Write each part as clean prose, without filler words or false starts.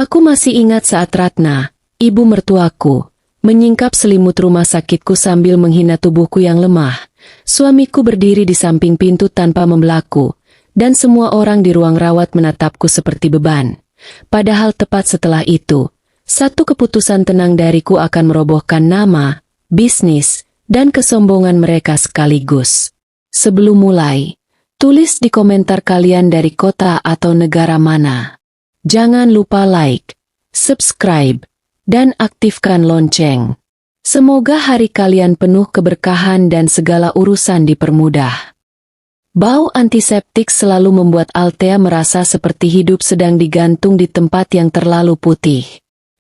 Aku masih ingat saat Ratna, ibu mertuaku, menyingkap selimut rumah sakitku sambil menghina tubuhku yang lemah. Suamiku berdiri di samping pintu tanpa membelaku, dan semua orang di ruang rawat menatapku seperti beban. Padahal tepat setelah itu, satu keputusan tenang dariku akan merobohkan nama, bisnis, dan kesombongan mereka sekaligus. Sebelum mulai, tulis di komentar kalian dari kota atau negara mana. Jangan lupa like, subscribe, dan aktifkan lonceng. Semoga hari kalian penuh keberkahan dan segala urusan dipermudah. Bau antiseptik selalu membuat Althea merasa seperti hidup sedang digantung di tempat yang terlalu putih.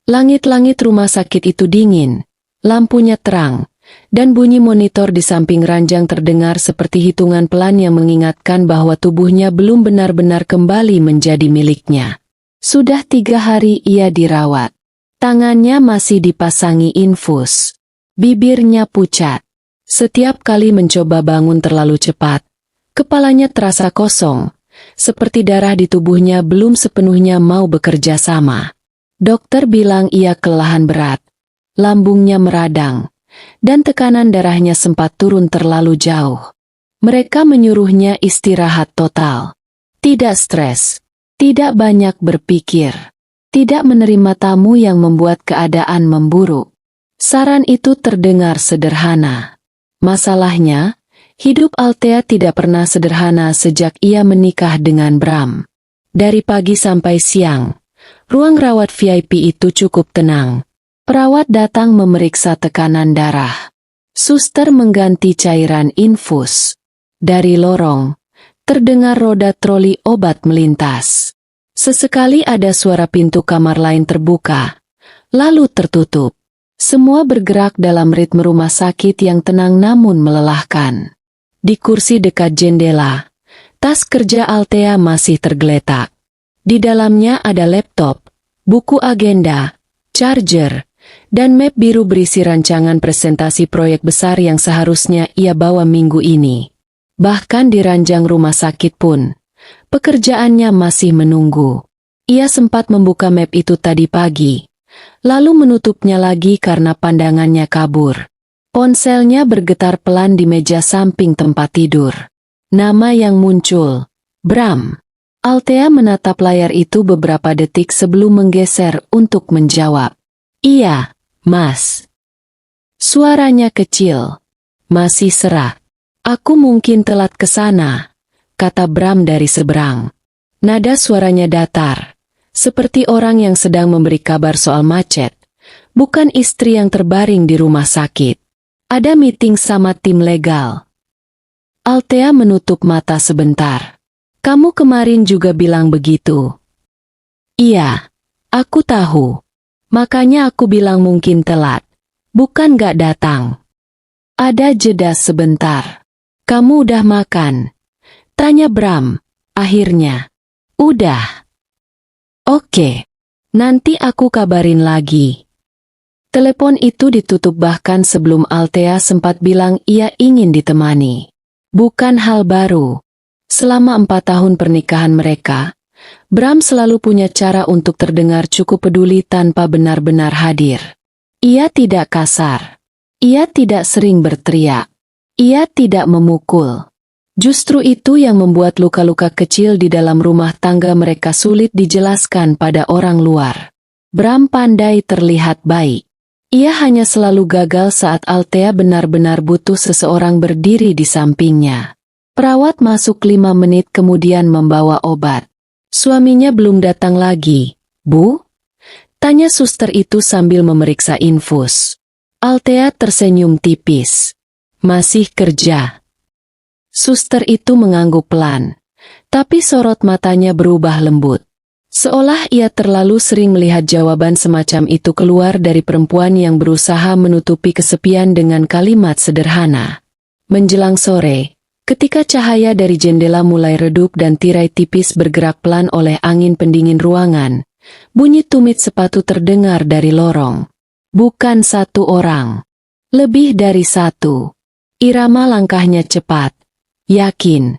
Langit-langit rumah sakit itu dingin, lampunya terang, dan bunyi monitor di samping ranjang terdengar seperti hitungan pelan yang mengingatkan bahwa tubuhnya belum benar-benar kembali menjadi miliknya. Sudah 3 hari ia dirawat. Tangannya masih dipasangi infus. Bibirnya pucat. Setiap kali mencoba bangun terlalu cepat, kepalanya terasa kosong, seperti darah di tubuhnya belum sepenuhnya mau bekerja sama. Dokter bilang ia kelelahan berat, lambungnya meradang, dan tekanan darahnya sempat turun terlalu jauh. Mereka menyuruhnya istirahat total. Tidak stres, tidak banyak berpikir. Tidak menerima tamu yang membuat keadaan memburuk. Saran itu terdengar sederhana. Masalahnya, hidup Althea tidak pernah sederhana sejak ia menikah dengan Bram. Dari pagi sampai siang, ruang rawat VIP itu cukup tenang. Perawat datang memeriksa tekanan darah. Suster mengganti cairan infus. Dari lorong, terdengar roda troli obat melintas. Sesekali ada suara pintu kamar lain terbuka, lalu tertutup. Semua bergerak dalam ritme rumah sakit yang tenang namun melelahkan. Di kursi dekat jendela, tas kerja Althea masih tergeletak. Di dalamnya ada laptop, buku agenda, charger, dan map biru berisi rancangan presentasi proyek besar yang seharusnya ia bawa minggu ini. Bahkan di ranjang rumah sakit pun, pekerjaannya masih menunggu. Ia sempat membuka map itu tadi pagi, lalu menutupnya lagi karena pandangannya kabur. Ponselnya bergetar pelan di meja samping tempat tidur. Nama yang muncul, Bram. Althea menatap layar itu beberapa detik sebelum menggeser untuk menjawab. Iya, Mas. Suaranya kecil, masih serak. Aku mungkin telat ke sana, kata Bram dari seberang. Nada suaranya datar, seperti orang yang sedang memberi kabar soal macet, bukan istri yang terbaring di rumah sakit. Ada meeting sama tim legal. Althea menutup mata sebentar. Kamu kemarin juga bilang begitu. Iya, aku tahu. Makanya aku bilang mungkin telat, bukan gak datang. Ada jeda sebentar. Kamu udah makan? Tanya Bram, akhirnya. Udah. Oke, nanti aku kabarin lagi. Telepon itu ditutup bahkan sebelum Althea sempat bilang ia ingin ditemani. Bukan hal baru. Selama 4 tahun pernikahan mereka, Bram selalu punya cara untuk terdengar cukup peduli tanpa benar-benar hadir. Ia tidak kasar. Ia tidak sering berteriak. Ia tidak memukul. Justru itu yang membuat luka-luka kecil di dalam rumah tangga mereka sulit dijelaskan pada orang luar. Bram pandai terlihat baik. Ia hanya selalu gagal saat Althea benar-benar butuh seseorang berdiri di sampingnya. Perawat masuk 5 menit kemudian membawa obat. Suaminya belum datang lagi, Bu? Tanya suster itu sambil memeriksa infus. Althea tersenyum tipis. Masih kerja. Suster itu mengangguk pelan, tapi sorot matanya berubah lembut. Seolah ia terlalu sering melihat jawaban semacam itu keluar dari perempuan yang berusaha menutupi kesepian dengan kalimat sederhana. Menjelang sore, ketika cahaya dari jendela mulai redup dan tirai tipis bergerak pelan oleh angin pendingin ruangan, bunyi tumit sepatu terdengar dari lorong. Bukan satu orang, lebih dari satu. Irama langkahnya cepat, yakin,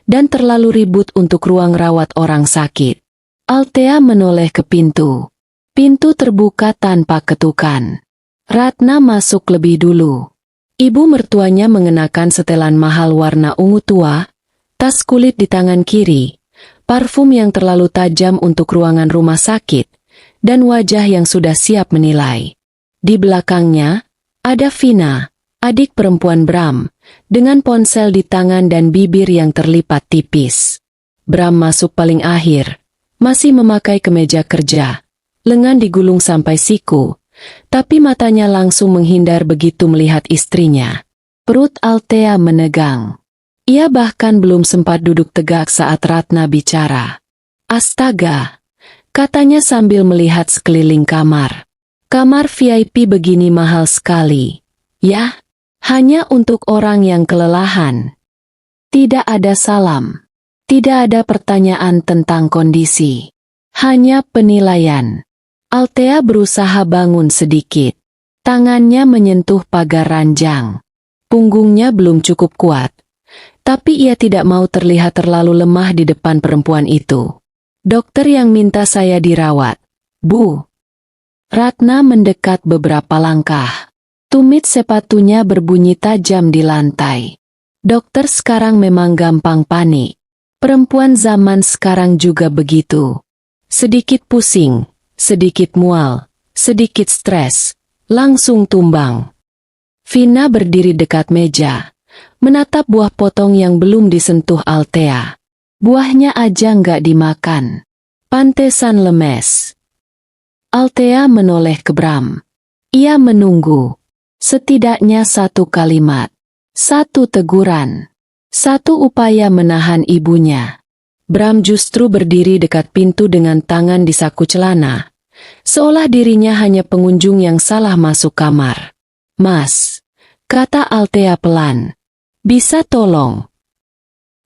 dan terlalu ribut untuk ruang rawat orang sakit. Althea menoleh ke pintu. Pintu terbuka tanpa ketukan. Ratna masuk lebih dulu. Ibu mertuanya mengenakan setelan mahal warna ungu tua, tas kulit di tangan kiri, parfum yang terlalu tajam untuk ruangan rumah sakit, dan wajah yang sudah siap menilai. Di belakangnya, ada Vina, adik perempuan Bram, dengan ponsel di tangan dan bibir yang terlipat tipis. Bram masuk paling akhir, masih memakai kemeja kerja, lengan digulung sampai siku, tapi matanya langsung menghindar begitu melihat istrinya. Perut Althea menegang. Ia bahkan belum sempat duduk tegak saat Ratna bicara. "Astaga," katanya sambil melihat sekeliling kamar. "Kamar VIP begini mahal sekali. Ya, hanya untuk orang yang kelelahan." Tidak ada salam. Tidak ada pertanyaan tentang kondisi. Hanya penilaian. Althea berusaha bangun sedikit. Tangannya menyentuh pagar ranjang. Punggungnya belum cukup kuat. Tapi ia tidak mau terlihat terlalu lemah di depan perempuan itu. "Dokter yang minta saya dirawat, Bu." Ratna mendekat beberapa langkah. Tumit sepatunya berbunyi tajam di lantai. Dokter sekarang memang gampang panik. Perempuan zaman sekarang juga begitu. Sedikit pusing, sedikit mual, sedikit stres, langsung tumbang. Vina berdiri dekat meja, menatap buah potong yang belum disentuh Althea. Buahnya aja nggak dimakan. Pantesan lemes. Althea menoleh ke Bram. Ia menunggu. Setidaknya satu kalimat. Satu teguran. Satu upaya menahan ibunya. Bram justru berdiri dekat pintu dengan tangan di saku celana. Seolah dirinya hanya pengunjung yang salah masuk kamar. "Mas," kata Althea pelan. "Bisa tolong?"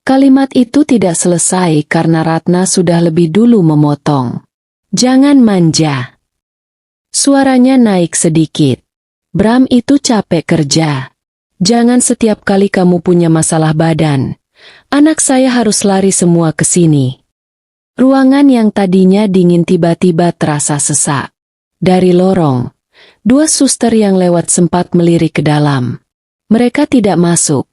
Kalimat itu tidak selesai karena Ratna sudah lebih dulu memotong. "Jangan manja." Suaranya naik sedikit. "Bram itu capek kerja. Jangan setiap kali kamu punya masalah badan. Anak saya harus lari semua ke sini." Ruangan yang tadinya dingin tiba-tiba terasa sesak. Dari lorong, dua suster yang lewat sempat melirik ke dalam. Mereka tidak masuk,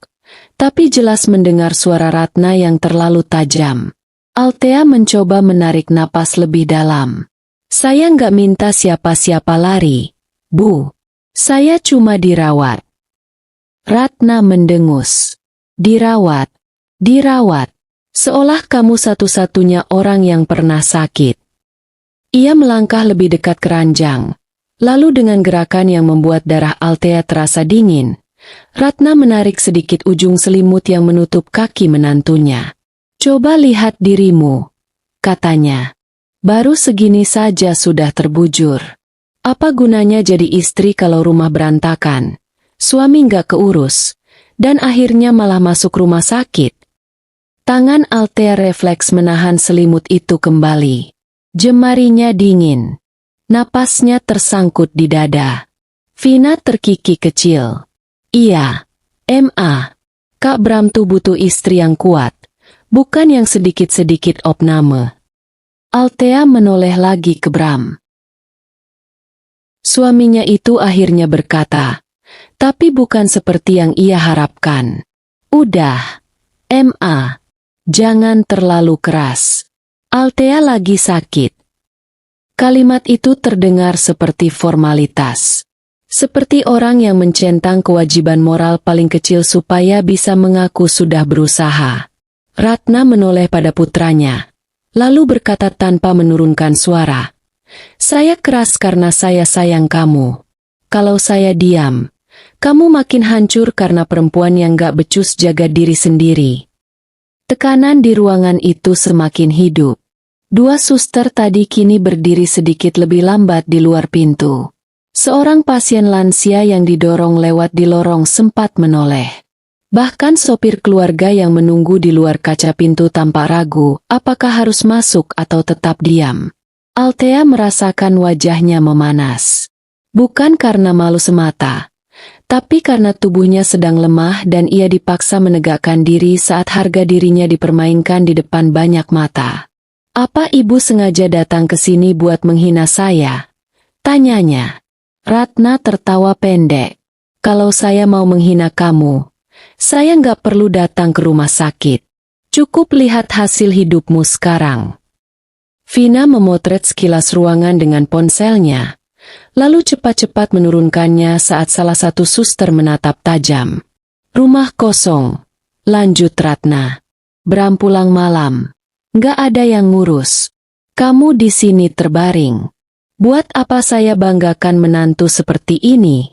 tapi jelas mendengar suara Ratna yang terlalu tajam. Althea mencoba menarik napas lebih dalam. "Saya nggak minta siapa-siapa lari, Bu. Saya cuma dirawat." Ratna mendengus. "Dirawat, dirawat. Seolah kamu satu-satunya orang yang pernah sakit." Ia melangkah lebih dekat ke ranjang. Lalu dengan gerakan yang membuat darah Althea terasa dingin, Ratna menarik sedikit ujung selimut yang menutup kaki menantunya. "Coba lihat dirimu," katanya. "Baru segini saja sudah terbujur. Apa gunanya jadi istri kalau rumah berantakan, suami nggak keurus, dan akhirnya malah masuk rumah sakit?" Tangan Althea refleks menahan selimut itu kembali. Jemarinya dingin. Napasnya tersangkut di dada. Vina terkikik kecil. "Iya, Ma. Kak Bram tuh butuh istri yang kuat, bukan yang sedikit-sedikit opname." Althea menoleh lagi ke Bram. Suaminya itu akhirnya berkata, tapi bukan seperti yang ia harapkan. "Udah, Ma. Jangan terlalu keras. Althea lagi sakit." Kalimat itu terdengar seperti formalitas. Seperti orang yang mencentang kewajiban moral paling kecil supaya bisa mengaku sudah berusaha. Ratna menoleh pada putranya, lalu berkata tanpa menurunkan suara, "Saya keras karena saya sayang kamu. Kalau saya diam, kamu makin hancur karena perempuan yang gak becus jaga diri sendiri." Tekanan di ruangan itu semakin hidup. Dua suster tadi kini berdiri sedikit lebih lambat di luar pintu. Seorang pasien lansia yang didorong lewat di lorong sempat menoleh. Bahkan sopir keluarga yang menunggu di luar kaca pintu tampak ragu apakah harus masuk atau tetap diam. Althea merasakan wajahnya memanas. Bukan karena malu semata, tapi karena tubuhnya sedang lemah dan ia dipaksa menegakkan diri saat harga dirinya dipermainkan di depan banyak mata. Apa ibu sengaja datang ke sini buat menghina saya? Tanyanya. Ratna tertawa pendek. Kalau saya mau menghina kamu, saya nggak perlu datang ke rumah sakit. Cukup lihat hasil hidupmu sekarang. Vina memotret sekilas ruangan dengan ponselnya, lalu cepat-cepat menurunkannya saat salah satu suster menatap tajam. Rumah kosong, lanjut Ratna. Bram pulang malam. Nggak ada yang ngurus. Kamu di sini terbaring. Buat apa saya banggakan menantu seperti ini?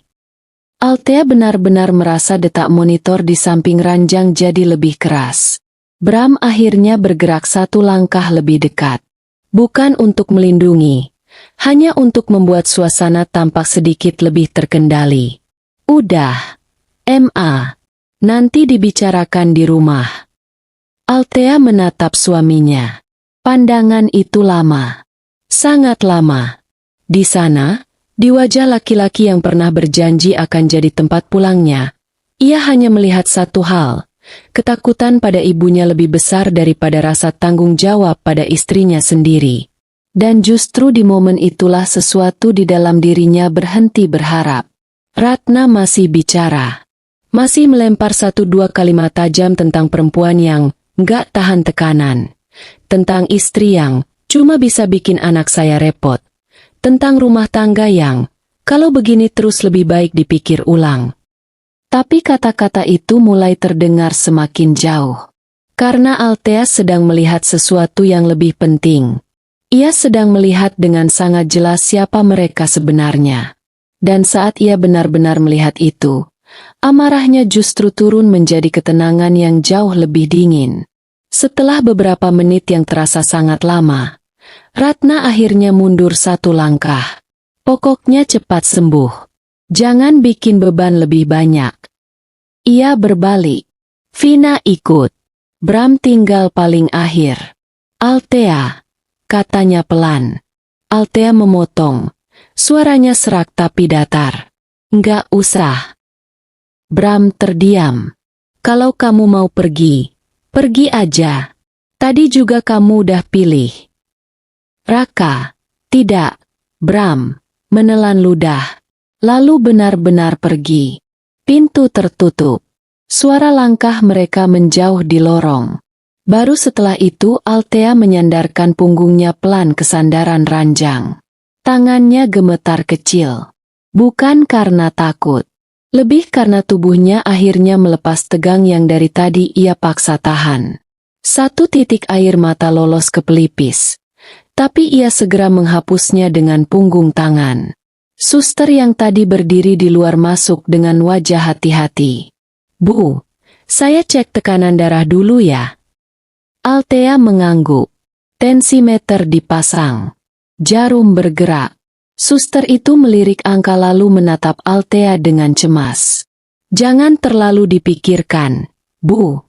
Althea benar-benar merasa detak monitor di samping ranjang jadi lebih keras. Bram akhirnya bergerak satu langkah lebih dekat. Bukan untuk melindungi, hanya untuk membuat suasana tampak sedikit lebih terkendali. Udah, Ma. Nanti dibicarakan di rumah. Althea menatap suaminya. Pandangan itu lama. Sangat lama. Di sana, di wajah laki-laki yang pernah berjanji akan jadi tempat pulangnya, ia hanya melihat satu hal. Ketakutan pada ibunya lebih besar daripada rasa tanggung jawab pada istrinya sendiri. Dan justru di momen itulah sesuatu di dalam dirinya berhenti berharap. Ratna masih bicara. Masih melempar 1-2 kalimat tajam tentang perempuan yang nggak tahan tekanan. Tentang istri yang cuma bisa bikin anak saya repot. Tentang rumah tangga yang, kalau begini terus lebih baik dipikir ulang. Tapi kata-kata itu mulai terdengar semakin jauh. Karena Althea sedang melihat sesuatu yang lebih penting. Ia sedang melihat dengan sangat jelas siapa mereka sebenarnya. Dan saat ia benar-benar melihat itu, amarahnya justru turun menjadi ketenangan yang jauh lebih dingin. Setelah beberapa menit yang terasa sangat lama, Ratna akhirnya mundur satu langkah. Pokoknya cepat sembuh. Jangan bikin beban lebih banyak. Ia berbalik. Vina ikut. Bram tinggal paling akhir. Althea, katanya pelan. Althea memotong. Suaranya serak tapi datar. Nggak usah. Bram terdiam. Kalau kamu mau pergi, pergi aja. Tadi juga kamu udah pilih. Raka, tidak. Bram menelan ludah. Lalu benar-benar pergi. Pintu tertutup. Suara langkah mereka menjauh di lorong. Baru setelah itu Althea menyandarkan punggungnya pelan ke sandaran ranjang. Tangannya gemetar kecil. Bukan karena takut. Lebih karena tubuhnya akhirnya melepas tegang yang dari tadi ia paksa tahan. 1 titik air mata lolos ke pelipis. Tapi ia segera menghapusnya dengan punggung tangan. Suster yang tadi berdiri di luar masuk dengan wajah hati-hati. Bu, saya cek tekanan darah dulu ya. Althea mengangguk. Tensimeter dipasang. Jarum bergerak. Suster itu melirik angka lalu menatap Althea dengan cemas. Jangan terlalu dipikirkan, Bu.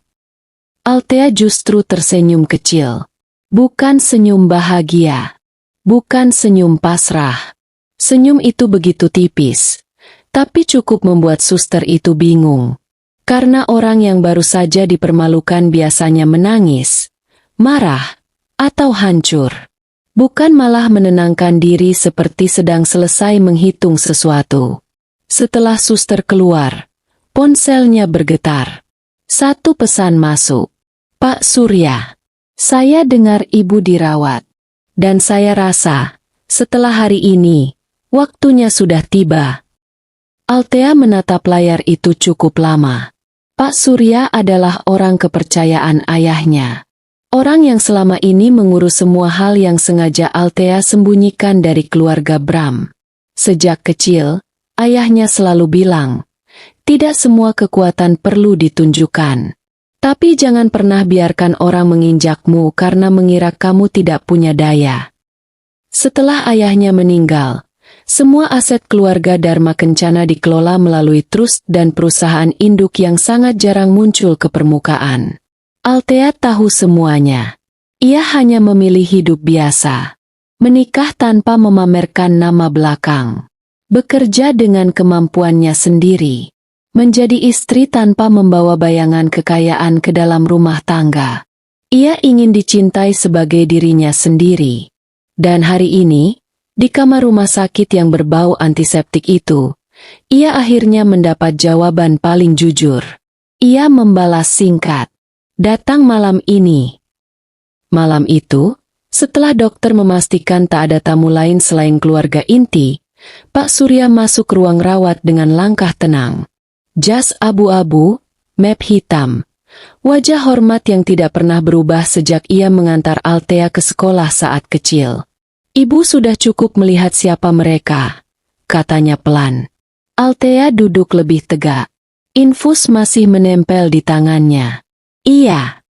Althea justru tersenyum kecil. Bukan senyum bahagia. Bukan senyum pasrah. Senyum itu begitu tipis. Tapi cukup membuat suster itu bingung. Karena orang yang baru saja dipermalukan biasanya menangis, marah, atau hancur. Bukan malah menenangkan diri seperti sedang selesai menghitung sesuatu. Setelah suster keluar, ponselnya bergetar. 1 pesan masuk. Pak Surya. Saya dengar ibu dirawat. Dan saya rasa, setelah hari ini, waktunya sudah tiba. Althea menatap layar itu cukup lama. Pak Surya adalah orang kepercayaan ayahnya. Orang yang selama ini mengurus semua hal yang sengaja Althea sembunyikan dari keluarga Bram. Sejak kecil, ayahnya selalu bilang, tidak semua kekuatan perlu ditunjukkan. Tapi jangan pernah biarkan orang menginjakmu karena mengira kamu tidak punya daya. Setelah ayahnya meninggal, semua aset keluarga Dharma Kencana dikelola melalui trust dan perusahaan induk yang sangat jarang muncul ke permukaan. Althea tahu semuanya. Ia hanya memilih hidup biasa. Menikah tanpa memamerkan nama belakang. Bekerja dengan kemampuannya sendiri. Menjadi istri tanpa membawa bayangan kekayaan ke dalam rumah tangga. Ia ingin dicintai sebagai dirinya sendiri. Dan hari ini, di kamar rumah sakit yang berbau antiseptik itu, ia akhirnya mendapat jawaban paling jujur. Ia membalas singkat, "Datang malam ini." Malam itu, setelah dokter memastikan tak ada tamu lain selain keluarga inti, Pak Surya masuk ruang rawat dengan langkah tenang. Jas abu-abu, map hitam. Wajah hormat yang tidak pernah berubah sejak ia mengantar Althea ke sekolah saat kecil. "Ibu sudah cukup melihat siapa mereka," katanya pelan. Althea duduk lebih tegak. Infus masih menempel di tangannya. "Iya."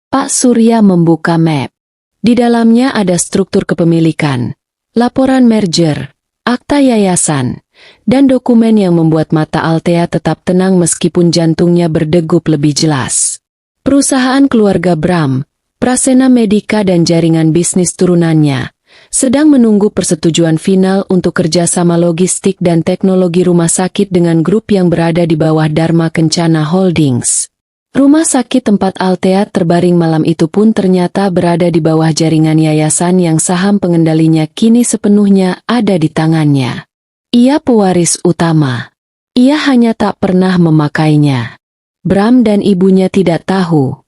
Pak Surya membuka map. Di dalamnya ada struktur kepemilikan, laporan merger, akta yayasan, dan dokumen yang membuat mata Althea tetap tenang meskipun jantungnya berdegup lebih jelas. Perusahaan keluarga Bram, Prasena Medika dan jaringan bisnis turunannya, sedang menunggu persetujuan final untuk kerjasama logistik dan teknologi rumah sakit dengan grup yang berada di bawah Dharma Kencana Holdings. Rumah sakit tempat Althea terbaring malam itu pun ternyata berada di bawah jaringan yayasan yang saham pengendalinya kini sepenuhnya ada di tangannya. Ia pewaris utama. Ia hanya tak pernah memakainya. Bram dan ibunya tidak tahu,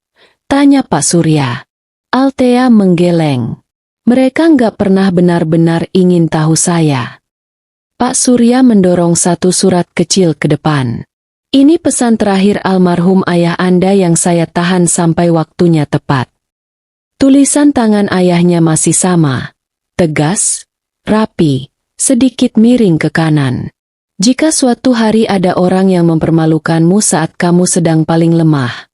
tanya Pak Surya. Althea menggeleng. "Mereka nggak pernah benar-benar ingin tahu saya." Pak Surya mendorong satu surat kecil ke depan. "Ini pesan terakhir almarhum ayah Anda yang saya tahan sampai waktunya tepat." Tulisan tangan ayahnya masih sama, tegas, rapi, sedikit miring ke kanan. "Jika suatu hari ada orang yang mempermalukanmu saat kamu sedang paling lemah,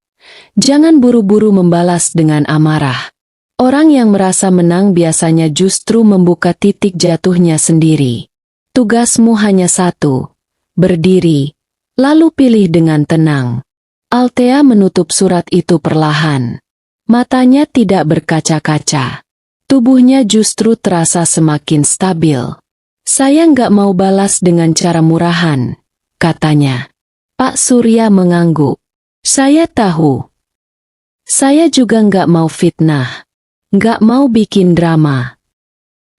jangan buru-buru membalas dengan amarah. Orang yang merasa menang biasanya justru membuka titik jatuhnya sendiri. Tugasmu hanya satu, berdiri, lalu pilih dengan tenang." Althea menutup surat itu perlahan. Matanya tidak berkaca-kaca. Tubuhnya justru terasa semakin stabil. "Saya nggak mau balas dengan cara murahan," katanya. Pak Surya mengangguk. "Saya tahu. Saya juga nggak mau fitnah. Nggak mau bikin drama."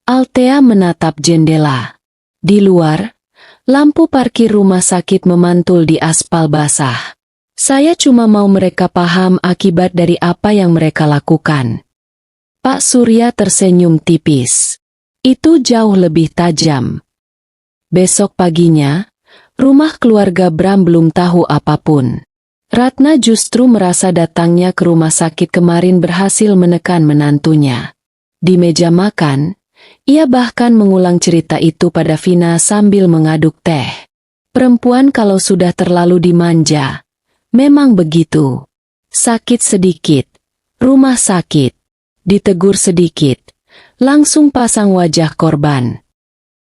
Althea menatap jendela. Di luar, lampu parkir rumah sakit memantul di aspal basah. "Saya cuma mau mereka paham akibat dari apa yang mereka lakukan." Pak Surya tersenyum tipis. Itu jauh lebih tajam. Besok paginya, rumah keluarga Bram belum tahu apapun. Ratna justru merasa datangnya ke rumah sakit kemarin berhasil menekan menantunya. Di meja makan, ia bahkan mengulang cerita itu pada Vina sambil mengaduk teh. Perempuan kalau sudah terlalu dimanja, memang begitu. Sakit sedikit, rumah sakit, ditegur sedikit, langsung pasang wajah korban.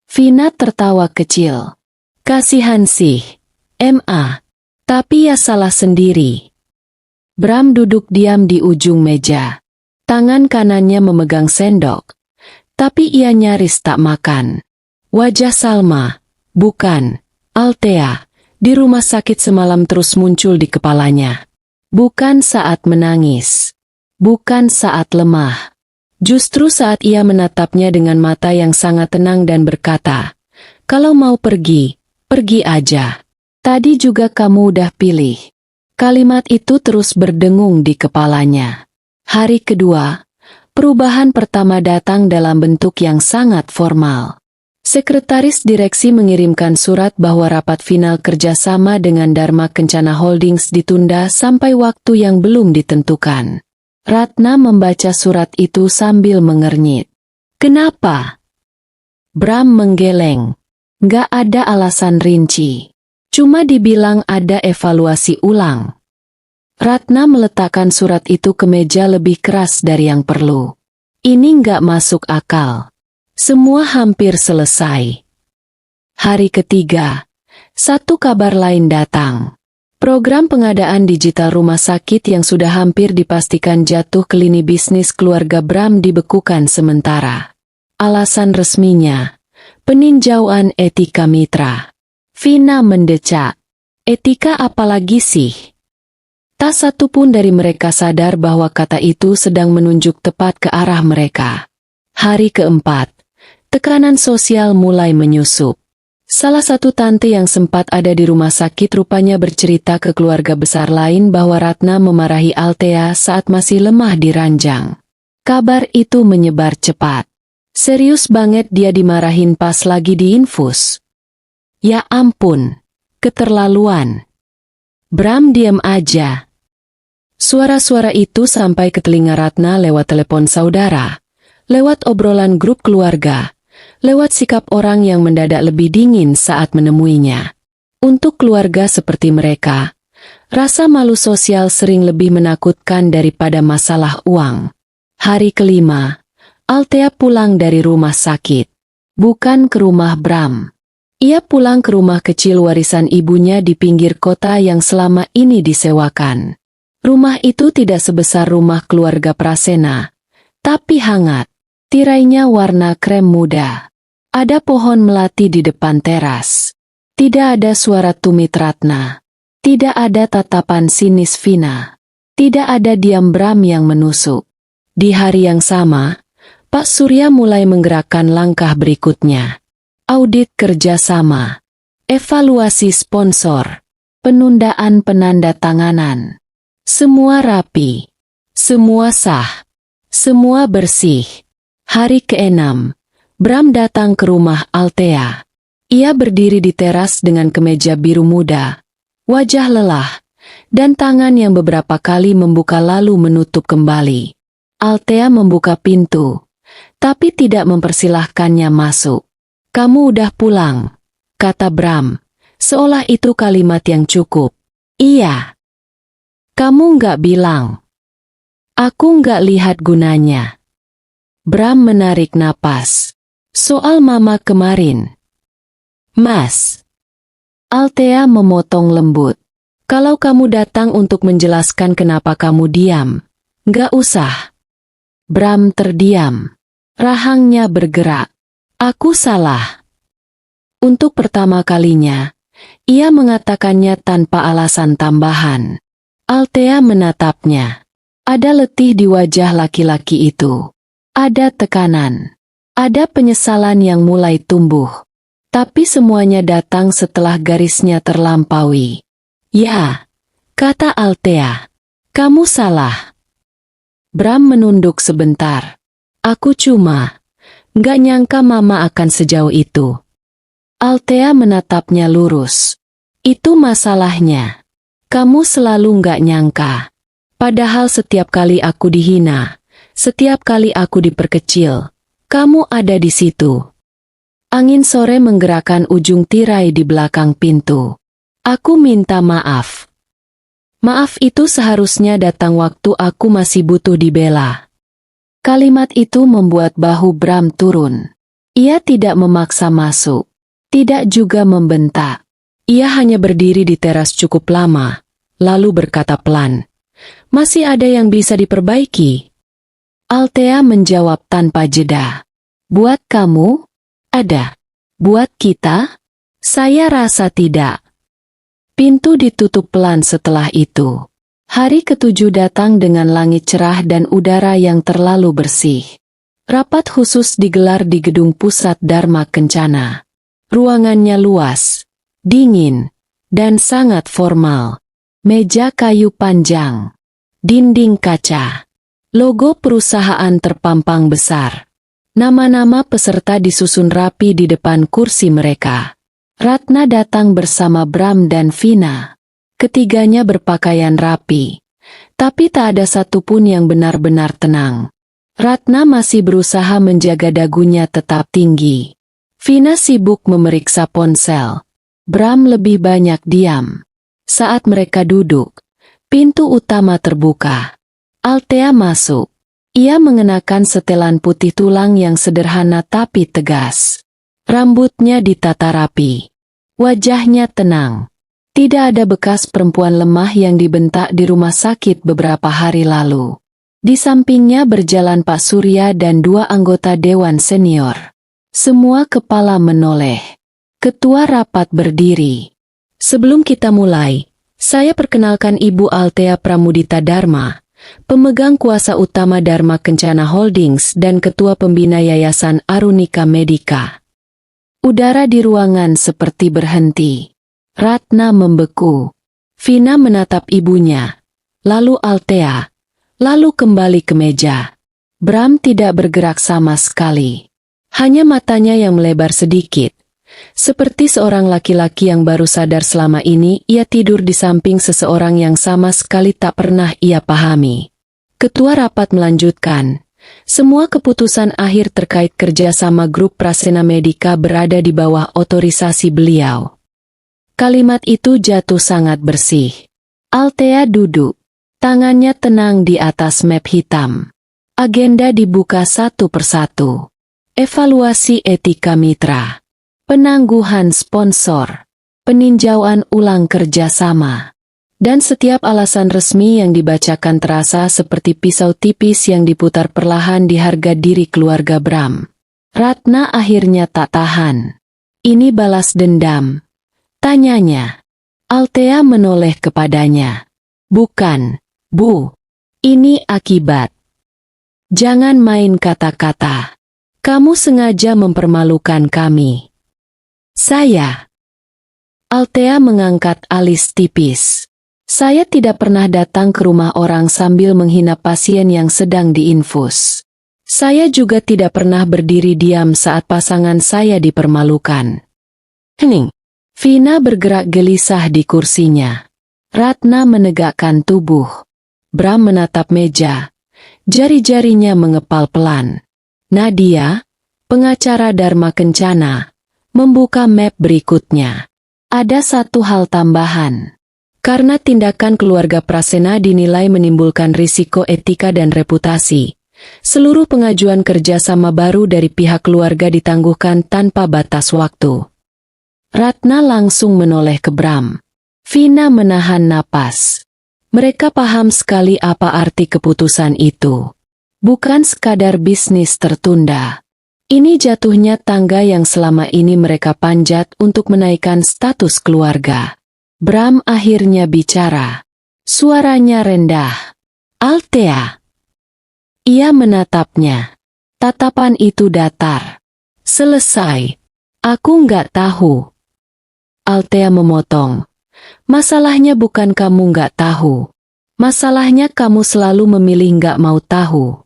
Vina tertawa kecil. "Kasihan sih, Ma. Tapi ya salah sendiri." Bram duduk diam di ujung meja. Tangan kanannya memegang sendok. Tapi ia nyaris tak makan. Wajah Salma, bukan, Althea, di rumah sakit semalam terus muncul di kepalanya. Bukan saat menangis. Bukan saat lemah. Justru saat ia menatapnya dengan mata yang sangat tenang dan berkata, "Kalau mau pergi, pergi aja. Tadi juga kamu udah pilih." Kalimat itu terus berdengung di kepalanya. Hari kedua, perubahan pertama datang dalam bentuk yang sangat formal. Sekretaris direksi mengirimkan surat bahwa rapat final kerjasama dengan Dharma Kencana Holdings ditunda sampai waktu yang belum ditentukan. Ratna membaca surat itu sambil mengernyit. "Kenapa?" Bram menggeleng. "Nggak ada alasan rinci. Cuma dibilang ada evaluasi ulang." Ratna meletakkan surat itu ke meja lebih keras dari yang perlu. "Ini nggak masuk akal. Semua hampir selesai." Hari ketiga, satu kabar lain datang. Program pengadaan digital rumah sakit yang sudah hampir dipastikan jatuh ke lini bisnis keluarga Bram dibekukan sementara. Alasan resminya, peninjauan etika mitra. Vina mendecak. "Etika apalagi sih? Tak satu pun dari mereka sadar bahwa kata itu sedang menunjuk tepat ke arah mereka. Hari keempat, tekanan sosial mulai menyusup. Salah satu tante yang sempat ada di rumah sakit rupanya bercerita ke keluarga besar lain bahwa Ratna memarahi Althea saat masih lemah di ranjang. Kabar itu menyebar cepat. Serius banget dia dimarahin pas lagi diinfus. Ya ampun, keterlaluan. Bram diam aja. Suara-suara itu sampai ke telinga Ratna lewat telepon saudara, lewat obrolan grup keluarga, lewat sikap orang yang mendadak lebih dingin saat menemuinya. Untuk keluarga seperti mereka, rasa malu sosial sering lebih menakutkan daripada masalah uang. Hari kelima, Althea pulang dari rumah sakit. Bukan ke rumah Bram. Ia pulang ke rumah kecil warisan ibunya di pinggir kota yang selama ini disewakan. Rumah itu tidak sebesar rumah keluarga Prasena, tapi hangat. Tirainya warna krem muda. Ada pohon melati di depan teras. Tidak ada suara tumit Ratna. Tidak ada tatapan sinis Vina. Tidak ada diam Bram yang menusuk. Di hari yang sama, Pak Surya mulai menggerakkan langkah berikutnya. Audit kerjasama, evaluasi sponsor, penundaan penandatanganan. Semua rapi, semua sah, semua bersih. Hari ke-6, Bram datang ke rumah Althea. Ia berdiri di teras dengan kemeja biru muda, wajah lelah, dan tangan yang beberapa kali membuka lalu menutup kembali. Althea membuka pintu, tapi tidak mempersilahkannya masuk. Kamu udah pulang, kata Bram, seolah itu kalimat yang cukup. Iya. Kamu nggak bilang. Aku nggak lihat gunanya. Bram menarik napas. Soal mama kemarin. Mas. Althea memotong lembut. Kalau kamu datang untuk menjelaskan kenapa kamu diam, nggak usah. Bram terdiam. Rahangnya bergerak. Aku salah. Untuk pertama kalinya, ia mengatakannya tanpa alasan tambahan. Althea menatapnya. Ada letih di wajah laki-laki itu. Ada tekanan. Ada penyesalan yang mulai tumbuh. Tapi semuanya datang setelah garisnya terlampaui. Ya, kata Althea. Kamu salah. Bram menunduk sebentar. Aku cuma nggak nyangka mama akan sejauh itu. Althea menatapnya lurus. Itu masalahnya. Kamu selalu nggak nyangka. Padahal setiap kali aku dihina, setiap kali aku diperkecil, kamu ada di situ. Angin sore menggerakkan ujung tirai di belakang pintu. Aku minta maaf. Maaf itu seharusnya datang waktu aku masih butuh dibela. Kalimat itu membuat bahu Bram turun. Ia tidak memaksa masuk, tidak juga membentak. Ia hanya berdiri di teras cukup lama, lalu berkata pelan, "Masih ada yang bisa diperbaiki?" Althea menjawab tanpa jeda. "Buat kamu? Ada. Buat kita? Saya rasa tidak." Pintu ditutup pelan setelah itu. Hari ketujuh datang dengan langit cerah dan udara yang terlalu bersih. Rapat khusus digelar di gedung pusat Dharma Kencana. Ruangannya luas, dingin, dan sangat formal. Meja kayu panjang, dinding kaca, logo perusahaan terpampang besar. Nama-nama peserta disusun rapi di depan kursi mereka. Ratna datang bersama Bram dan Vina. Ketiganya berpakaian rapi, tapi tak ada satupun yang benar-benar tenang. Ratna masih berusaha menjaga dagunya tetap tinggi. Vina sibuk memeriksa ponsel. Bram lebih banyak diam. Saat mereka duduk, pintu utama terbuka. Althea masuk. Ia mengenakan setelan putih tulang yang sederhana tapi tegas. Rambutnya ditata rapi. Wajahnya tenang. Tidak ada bekas perempuan lemah yang dibentak di rumah sakit beberapa hari lalu. Di sampingnya berjalan Pak Surya dan dua anggota Dewan Senior. Semua kepala menoleh. Ketua rapat berdiri. "Sebelum kita mulai, Saya perkenalkan Ibu Althea Pramudita Dharma, pemegang kuasa utama Dharma Kencana Holdings dan Ketua Pembina Yayasan Arunika Medika. Udara di ruangan seperti berhenti. Ratna membeku. Vina menatap ibunya, lalu Althea, lalu kembali ke meja. Bram tidak bergerak sama sekali. Hanya matanya yang melebar sedikit. Seperti seorang laki-laki yang baru sadar selama ini ia tidur di samping seseorang yang sama sekali tak pernah ia pahami. Ketua rapat melanjutkan, semua keputusan akhir terkait kerjasama grup Prasena Medika berada di bawah otorisasi beliau. Kalimat itu jatuh sangat bersih. Althea duduk, tangannya tenang di atas map hitam. Agenda dibuka satu persatu. Evaluasi etika mitra. Penangguhan sponsor, peninjauan ulang kerjasama, dan setiap alasan resmi yang dibacakan terasa seperti pisau tipis yang diputar perlahan di harga diri keluarga Bram. Ratna akhirnya tak tahan. Ini balas dendam? Tanyanya. Althea menoleh kepadanya. Bukan, Bu. Ini akibat. Jangan main kata-kata. Kamu sengaja mempermalukan kami. Saya. Althea mengangkat alis tipis. Saya tidak pernah datang ke rumah orang sambil menghina pasien yang sedang diinfus. Saya juga tidak pernah berdiri diam saat pasangan saya dipermalukan. Hening. Vina bergerak gelisah di kursinya. Ratna menegakkan tubuh. Bram menatap meja. Jari-jarinya mengepal pelan. Nadia, pengacara Dharma Kencana, membuka map berikutnya. Ada satu hal tambahan. Karena tindakan keluarga Prasena dinilai menimbulkan risiko etika dan reputasi, seluruh pengajuan kerjasama baru dari pihak keluarga ditangguhkan tanpa batas waktu. Ratna langsung menoleh ke Bram. Vina menahan napas. Mereka paham sekali apa arti keputusan itu. Bukan sekadar bisnis tertunda. Ini jatuhnya tangga yang selama ini mereka panjat untuk menaikkan status keluarga. Bram akhirnya bicara. Suaranya rendah. Althea. Ia menatapnya. Tatapan itu datar. Selesai. Aku nggak tahu. Althea memotong. Masalahnya bukan kamu nggak tahu. Masalahnya kamu selalu memilih nggak mau tahu.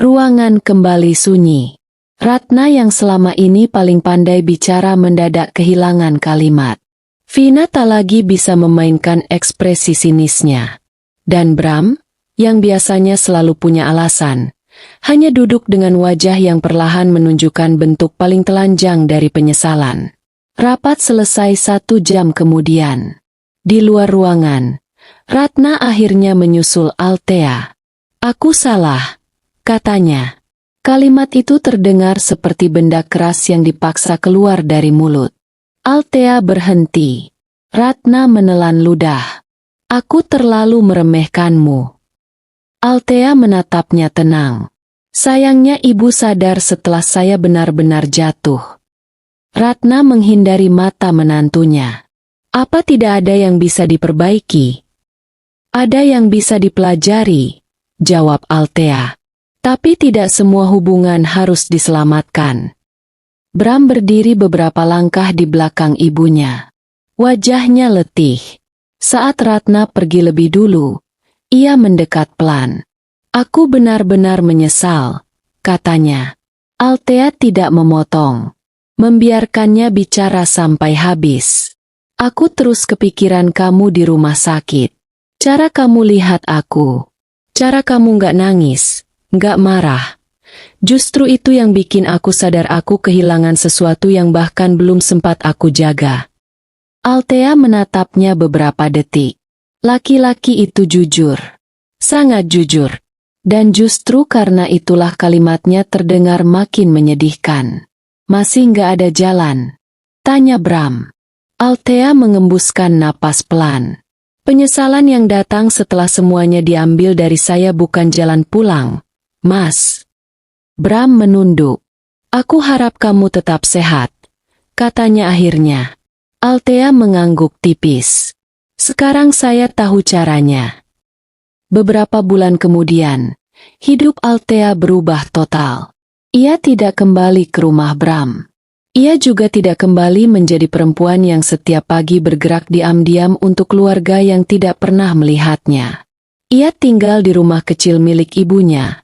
Ruangan kembali sunyi. Ratna yang selama ini paling pandai bicara mendadak kehilangan kalimat. Vina tak lagi bisa memainkan ekspresi sinisnya. Dan Bram, yang biasanya selalu punya alasan, hanya duduk dengan wajah yang perlahan menunjukkan bentuk paling telanjang dari penyesalan. Rapat selesai 1 jam kemudian. Di luar ruangan, Ratna akhirnya menyusul Althea. Aku salah, katanya. Kalimat itu terdengar seperti benda keras yang dipaksa keluar dari mulut. Althea berhenti. Ratna menelan ludah. Aku terlalu meremehkanmu. Althea menatapnya tenang. Sayangnya ibu sadar setelah saya benar-benar jatuh. Ratna menghindari mata menantunya. Apa tidak ada yang bisa diperbaiki? Ada yang bisa dipelajari, jawab Althea. Tapi tidak semua hubungan harus diselamatkan. Bram berdiri beberapa langkah di belakang ibunya. Wajahnya letih. Saat Ratna pergi lebih dulu, ia mendekat pelan. Aku benar-benar menyesal, katanya. Althea tidak memotong. Membiarkannya bicara sampai habis. Aku terus kepikiran kamu di rumah sakit. Cara kamu lihat aku. Cara kamu nggak nangis. Nggak marah. Justru itu yang bikin aku sadar aku kehilangan sesuatu yang bahkan belum sempat aku jaga. Althea menatapnya beberapa detik. Laki-laki itu jujur. Sangat jujur. Dan justru karena itulah kalimatnya terdengar makin menyedihkan. Masih nggak ada jalan? Tanya Bram. Althea mengembuskan napas pelan. Penyesalan yang datang setelah semuanya diambil dari saya bukan jalan pulang. Mas. Bram menunduk. Aku harap kamu tetap sehat, katanya akhirnya. Althea mengangguk tipis. Sekarang saya tahu caranya. Beberapa bulan kemudian, hidup Althea berubah total. Ia tidak kembali ke rumah Bram. Ia juga tidak kembali menjadi perempuan yang setiap pagi bergerak diam-diam untuk keluarga yang tidak pernah melihatnya. Ia tinggal di rumah kecil milik ibunya,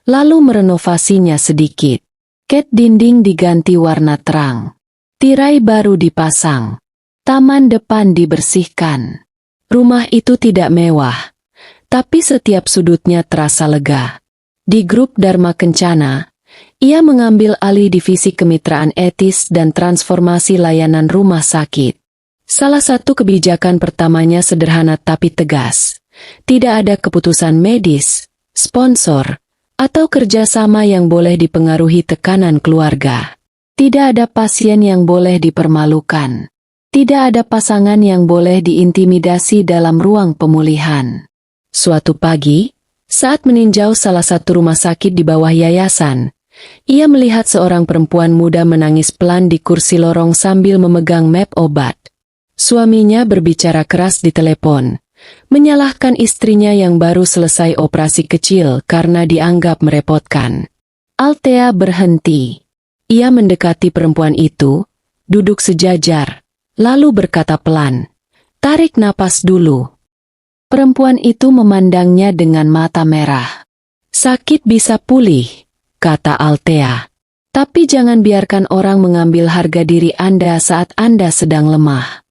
lalu merenovasinya sedikit. Cat dinding diganti warna terang. Tirai baru dipasang. Taman depan dibersihkan. Rumah itu tidak mewah, tapi setiap sudutnya terasa lega. Di grup Dharma Kencana, ia mengambil alih divisi kemitraan etis dan transformasi layanan rumah sakit. Salah satu kebijakan pertamanya sederhana tapi tegas. Tidak ada keputusan medis, sponsor, atau kerjasama yang boleh dipengaruhi tekanan keluarga. Tidak ada pasien yang boleh dipermalukan. Tidak ada pasangan yang boleh diintimidasi dalam ruang pemulihan. Suatu pagi, saat meninjau salah satu rumah sakit di bawah yayasan, ia melihat seorang perempuan muda menangis pelan di kursi lorong sambil memegang map obat. Suaminya berbicara keras di telepon, menyalahkan istrinya yang baru selesai operasi kecil karena dianggap merepotkan. Althea berhenti. Ia mendekati perempuan itu, duduk sejajar, lalu berkata pelan, "Tarik napas dulu." Perempuan itu memandangnya dengan mata merah. "Sakit bisa pulih," kata Althea. "Tapi jangan biarkan orang mengambil harga diri Anda saat Anda sedang lemah."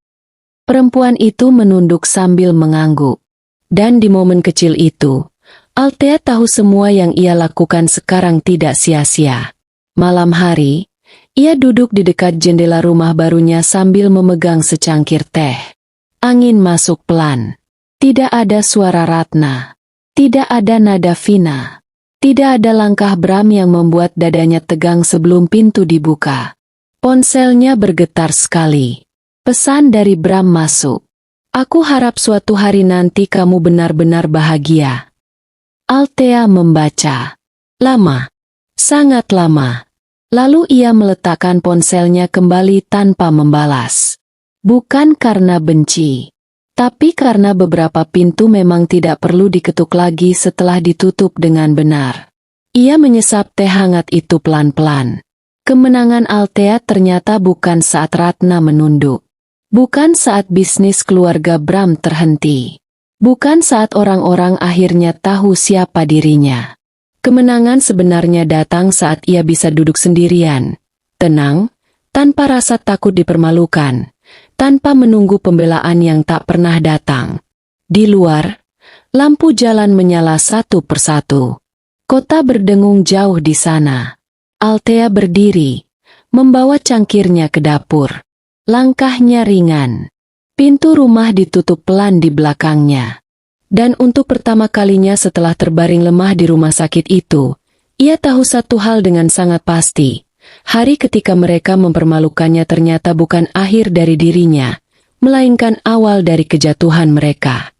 Perempuan itu menunduk sambil mengangguk. Dan di momen kecil itu, Althea tahu semua yang ia lakukan sekarang tidak sia-sia. Malam hari, ia duduk di dekat jendela rumah barunya sambil memegang secangkir teh. Angin masuk pelan. Tidak ada suara Ratna. Tidak ada nada Vina. Tidak ada langkah Bram yang membuat dadanya tegang sebelum pintu dibuka. Ponselnya bergetar sekali. Pesan dari Bram masuk. "Aku harap suatu hari nanti kamu benar-benar bahagia." Althea membaca. Lama. Sangat lama. Lalu ia meletakkan ponselnya kembali tanpa membalas. Bukan karena benci, tapi karena beberapa pintu memang tidak perlu diketuk lagi setelah ditutup dengan benar. Ia menyesap teh hangat itu pelan-pelan. Kemenangan Althea ternyata bukan saat Ratna menunduk. Bukan saat bisnis keluarga Bram terhenti. Bukan saat orang-orang akhirnya tahu siapa dirinya. Kemenangan sebenarnya datang saat ia bisa duduk sendirian, tenang, tanpa rasa takut dipermalukan, tanpa menunggu pembelaan yang tak pernah datang. Di luar, lampu jalan menyala satu persatu. Kota berdengung jauh di sana. Althea berdiri, membawa cangkirnya ke dapur. Langkahnya ringan. Pintu rumah ditutup pelan di belakangnya. Dan untuk pertama kalinya setelah terbaring lemah di rumah sakit itu, ia tahu satu hal dengan sangat pasti. Hari ketika mereka mempermalukannya ternyata bukan akhir dari dirinya, melainkan awal dari kejatuhan mereka.